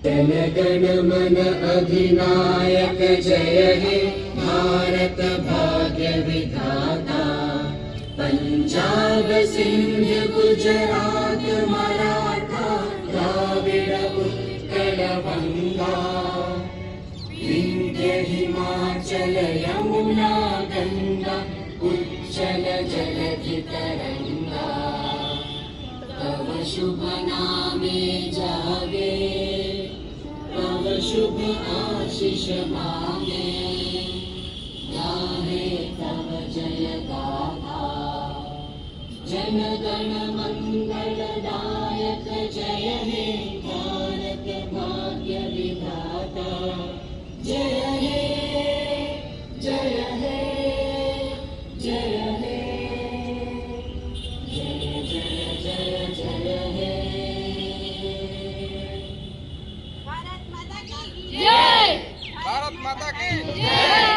जन गण मन अधिनायक जय हे भारत भाग्य विधाता। पंजाब सिंध गुजरात मराठा द्राविड़ उत्कल बंगा। विंध्य हिमाचल यमुना गंगा उच्चल जलधि तरंगा। तव शुभ नामे जागे तव शुभ आशीष मांगे। गाहे तव जय गाथा जन गण मंगल दायक जय हे भारत भाग्य विधाता। जय हे जय हे जय हे जय जय जय जय हे। भारत माता की जय।